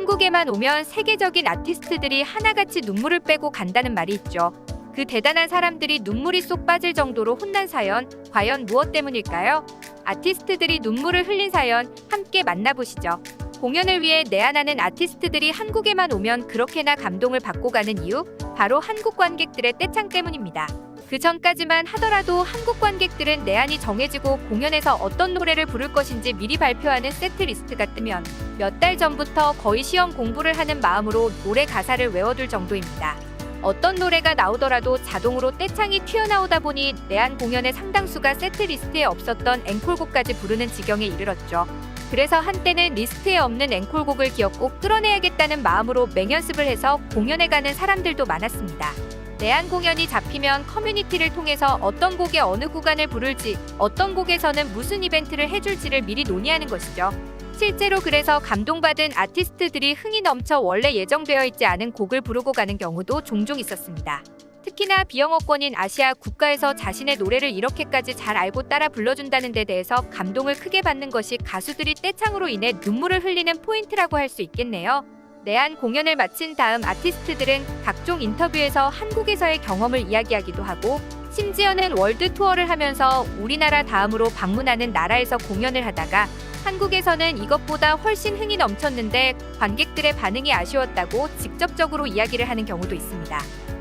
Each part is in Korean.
한국에만 오면 세계적인 아티스트들이 하나같이 눈물을 빼고 간다는 말이 있죠. 그 대단한 사람들이 눈물이 쏙 빠질 정도로 혼난 사연, 과연 무엇 때문일까요? 아티스트들이 눈물을 흘린 사연 함께 만나보시죠. 공연을 위해 내한하는 아티스트들이 한국에만 오면 그렇게나 감동을 받고 가는 이유, 바로 한국 관객들의 떼창 때문입니다. 그 전까지만 하더라도 한국 관객들은 내한이 정해지고 공연에서 어떤 노래를 부를 것인지 미리 발표하는 세트리스트가 뜨면 몇 달 전부터 거의 시험 공부를 하는 마음으로 노래 가사를 외워둘 정도입니다. 어떤 노래가 나오더라도 자동으로 떼창이 튀어나오다 보니 내한 공연의 상당수가 세트리스트에 없었던 앵콜곡까지 부르는 지경에 이르렀죠. 그래서 한때는 리스트에 없는 앵콜곡을 기어꼭 끌어내야겠다는 마음으로 맹연습을 해서 공연에 가는 사람들도 많았습니다. 내한 공연이 잡히면 커뮤니티를 통해서 어떤 곡에 어느 구간을 부를지, 어떤 곡에서는 무슨 이벤트를 해줄지를 미리 논의하는 것이죠. 실제로 그래서 감동받은 아티스트들이 흥이 넘쳐 원래 예정되어 있지 않은 곡을 부르고 가는 경우도 종종 있었습니다. 특히나 비영어권인 아시아 국가에서 자신의 노래를 이렇게까지 잘 알고 따라 불러준다는 데 대해서 감동을 크게 받는 것이 가수들이 떼창으로 인해 눈물을 흘리는 포인트라고 할 수 있겠네요. 내한 공연을 마친 다음 아티스트들은 각종 인터뷰에서 한국에서의 경험을 이야기하기도 하고, 심지어는 월드 투어를 하면서 우리나라 다음으로 방문하는 나라에서 공연을 하다가 한국에서는 이것보다 훨씬 흥이 넘쳤는데 관객들의 반응이 아쉬웠다고 직접적으로 이야기를 하는 경우도 있습니다.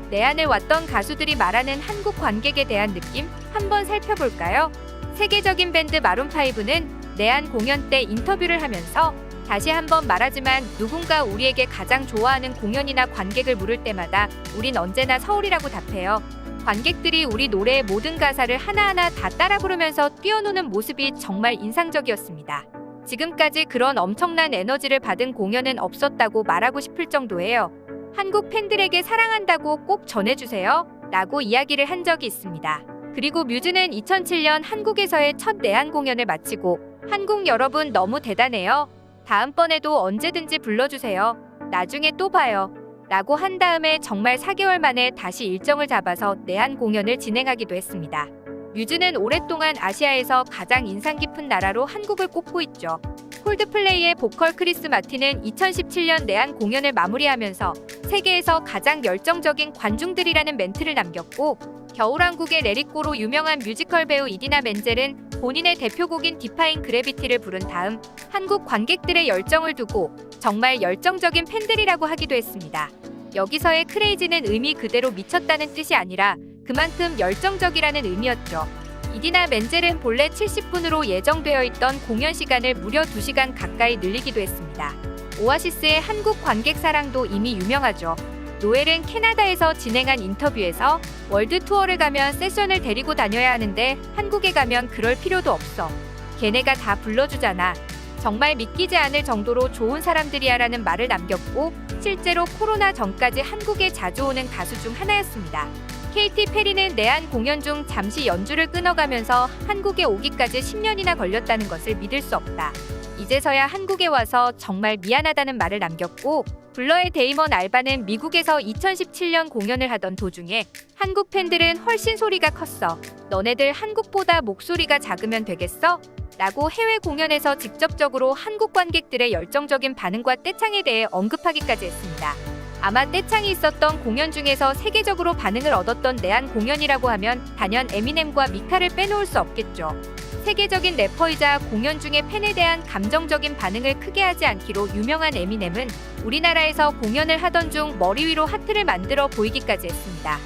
내한을 왔던 가수들이 말하는 한국 관객에 대한 느낌 한번 살펴볼까요? 세계적인 밴드 마룬5는 내한 공연 때 인터뷰를 하면서 다시 한번 말하지만 누군가 우리에게 가장 좋아하는 공연이나 관객을 물을 때마다 우린 언제나 서울이라고 답해요. 관객들이 우리 노래의 모든 가사를 하나하나 다 따라 부르면서 뛰어노는 모습이 정말 인상적이었습니다. 지금까지 그런 엄청난 에너지를 받은 공연은 없었다고 말하고 싶을 정도예요. 한국 팬들에게 사랑한다고 꼭 전해주세요 라고 이야기를 한 적이 있습니다. 그리고 뮤즈는 2007년 한국에서의 첫 내한 공연을 마치고 한국 여러분 너무 대단해요. 다음번에도 언제든지 불러주세요. 나중에 또 봐요. 라고 한 다음에 정말 4개월 만에 다시 일정을 잡아서 내한 공연을 진행하기도 했습니다. 뮤즈는 오랫동안 아시아에서 가장 인상 깊은 나라로 한국을 꼽고 있죠. 콜드플레이의 보컬 크리스 마틴은 2017년 내한 공연을 마무리하면서 세계에서 가장 열정적인 관중들이라는 멘트를 남겼고, 겨울왕국의 레릿고로 유명한 뮤지컬 배우 이디나 멘젤은 본인의 대표곡인 디파인 그래비티를 부른 다음 한국 관객들의 열정을 두고 정말 열정적인 팬들이라고 하기도 했습니다. 여기서의 크레이지는 의미 그대로 미쳤다는 뜻이 아니라 그만큼 열정적이라는 의미였죠. 이디나 멘젤은 본래 70분으로 예정되어 있던 공연 시간을 무려 2시간 가까이 늘리기도 했습니다. 오아시스의 한국 관객 사랑도 이미 유명하죠. 노엘은 캐나다에서 진행한 인터뷰에서 월드 투어를 가면 세션을 데리고 다녀야 하는데 한국에 가면 그럴 필요도 없어. 걔네가 다 불러주잖아. 정말 믿기지 않을 정도로 좋은 사람들이야 라는 말을 남겼고, 실제로 코로나 전까지 한국에 자주 오는 가수 중 하나였습니다. 케이티 페리는 내한 공연 중 잠시 연주를 끊어가면서 한국에 오기까지 10년이나 걸렸다는 것을 믿을 수 없다. 이제서야 한국에 와서 정말 미안하다는 말을 남겼고, 블러의 데이먼 알바는 미국에서 2017년 공연을 하던 도중에 한국 팬들은 훨씬 소리가 컸어. 너네들 한국보다 목소리가 작으면 되겠어? 라고 해외 공연에서 직접적으로 한국 관객들의 열정적인 반응과 떼창에 대해 언급하기까지 했습니다. 아마 떼창이 있었던 공연 중에서 세계적으로 반응을 얻었던 내한 공연이라고 하면 단연 에미넴과 미카를 빼놓을 수 없겠죠. 세계적인 래퍼이자 공연 중에 팬에 대한 감정적인 반응을 크게 하지 않기로 유명한 에미넴은 우리나라에서 공연을 하던 중 머리 위로 하트를 만들어 보이기까지 했습니다.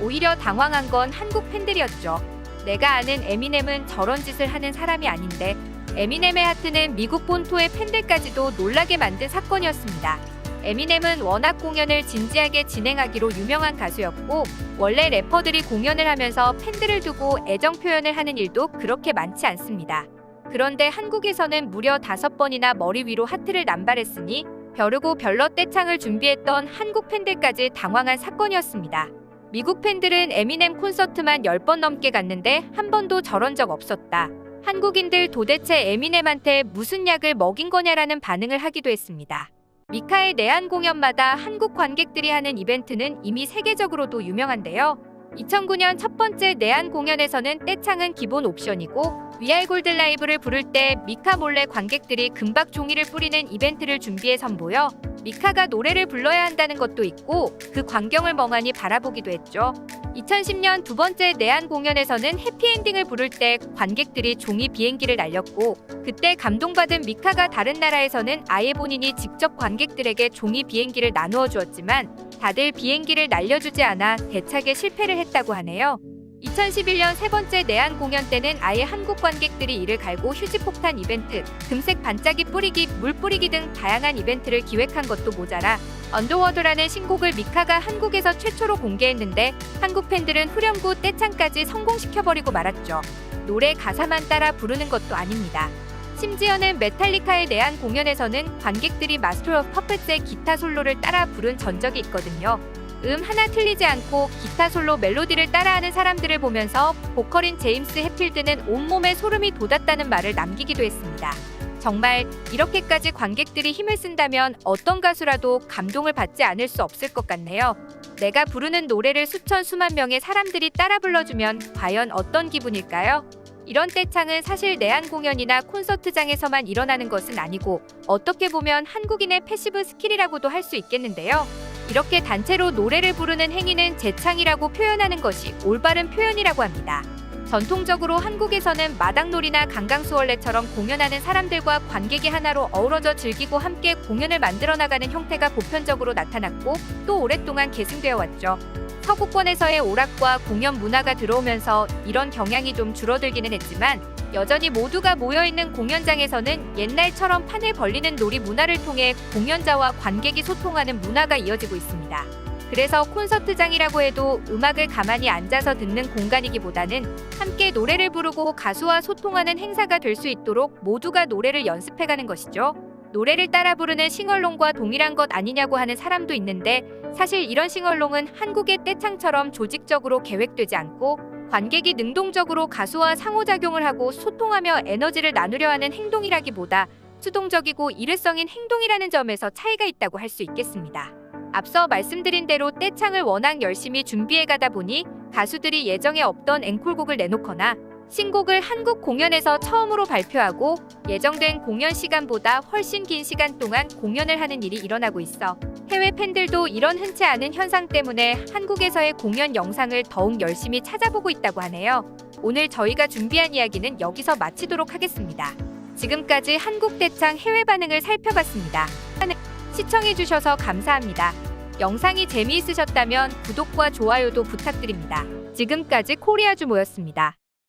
오히려 당황한 건 한국 팬들이었죠. 내가 아는 에미넴은 저런 짓을 하는 사람이 아닌데, 에미넴의 하트는 미국 본토의 팬들까지도 놀라게 만든 사건이었습니다. 에미넴은 워낙 공연을 진지하게 진행하기로 유명한 가수였고, 원래 래퍼들이 공연을 하면서 팬들을 두고 애정 표현을 하는 일도 그렇게 많지 않습니다. 그런데 한국에서는 무려 5번이나 머리 위로 하트를 남발했으니 벼르고 별러 떼창을 준비했던 한국 팬들까지 당황한 사건이었습니다. 미국 팬들은 에미넴 콘서트만 10번 넘게 갔는데 한 번도 저런 적 없었다. 한국인들 도대체 에미넴한테 무슨 약을 먹인 거냐라는 반응을 하기도 했습니다. 미카의 내한 공연마다 한국 관객들이 하는 이벤트는 이미 세계적으로도 유명한데요. 2009년 첫 번째 내한 공연에서는 떼창은 기본 옵션이고, 위알 골드 라이브를 부를 때 미카 몰래 관객들이 금박 종이를 뿌리는 이벤트를 준비해 선보여 미카가 노래를 불러야 한다는 것도 있고 그 광경을 멍하니 바라보기도 했죠. 2010년 두 번째 내한 공연에서는 해피엔딩을 부를 때 관객들이 종이 비행기를 날렸고 그때 감동받은 미카가 다른 나라에서는 아예 본인이 직접 관객들에게 종이 비행기를 나누어 주었지만 다들 비행기를 날려주지 않아 대차게 실패를 했다고 하네요. 2011년 세 번째 내한 공연 때는 아예 한국 관객들이 이를 갈고 휴지폭탄 이벤트, 금색 반짝이 뿌리기, 물 뿌리기 등 다양한 이벤트를 기획한 것도 모자라 언더워드라는 신곡을 미카가 한국에서 최초로 공개했는데 한국 팬들은 후렴구 떼창까지 성공시켜버리고 말았죠. 노래 가사만 따라 부르는 것도 아닙니다. 심지어는 메탈리카의 내한 공연에서는 관객들이 마스터 오브 퍼펫의 기타 솔로를 따라 부른 전적이 있거든요. 하나 틀리지 않고 기타 솔로 멜로디를 따라하는 사람들을 보면서 보컬인 제임스 해필드는 온몸에 소름이 돋았다는 말을 남기기도 했습니다. 정말 이렇게까지 관객들이 힘을 쓴다면 어떤 가수라도 감동을 받지 않을 수 없을 것 같네요. 내가 부르는 노래를 수천 수만 명의 사람들이 따라 불러주면 과연 어떤 기분일까요? 이런 떼창은 사실 내한 공연이나 콘서트장에서만 일어나는 것은 아니고 어떻게 보면 한국인의 패시브 스킬이라고도 할 수 있겠는데요. 이렇게 단체로 노래를 부르는 행위는 재창이라고 표현하는 것이 올바른 표현이라고 합니다. 전통적으로 한국에서는 마당놀이나 강강수월래처럼 공연하는 사람들과 관객이 하나로 어우러져 즐기고 함께 공연을 만들어 나가는 형태가 보편적으로 나타났고 또 오랫동안 계승되어 왔죠. 서구권에서의 오락과 공연 문화가 들어오면서 이런 경향이 좀 줄어들기는 했지만 여전히 모두가 모여있는 공연장에서는 옛날처럼 판을 벌리는 놀이 문화를 통해 공연자와 관객이 소통하는 문화가 이어지고 있습니다. 그래서 콘서트장이라고 해도 음악을 가만히 앉아서 듣는 공간이기보다는 함께 노래를 부르고 가수와 소통하는 행사가 될 수 있도록 모두가 노래를 연습해가는 것이죠. 노래를 따라 부르는 싱얼롱과 동일한 것 아니냐고 하는 사람도 있는데 사실 이런 싱얼롱은 한국의 떼창처럼 조직적으로 계획되지 않고 관객이 능동적으로 가수와 상호작용을 하고 소통하며 에너지를 나누려 하는 행동이라기보다 수동적이고 일회성인 행동이라는 점에서 차이가 있다고 할 수 있겠습니다. 앞서 말씀드린 대로 떼창을 워낙 열심히 준비해가다 보니 가수들이 예정에 없던 앵콜곡을 내놓거나 신곡을 한국 공연에서 처음으로 발표하고 예정된 공연 시간보다 훨씬 긴 시간 동안 공연을 하는 일이 일어나고 있어 해외 팬들도 이런 흔치 않은 현상 때문에 한국에서의 공연 영상을 더욱 열심히 찾아보고 있다고 하네요. 오늘 저희가 준비한 이야기는 여기서 마치도록 하겠습니다. 지금까지 한국 떼창 해외 반응을 살펴봤습니다. 시청해주셔서 감사합니다. 영상이 재미있으셨다면 구독과 좋아요도 부탁드립니다. 지금까지 코리아주모였습니다.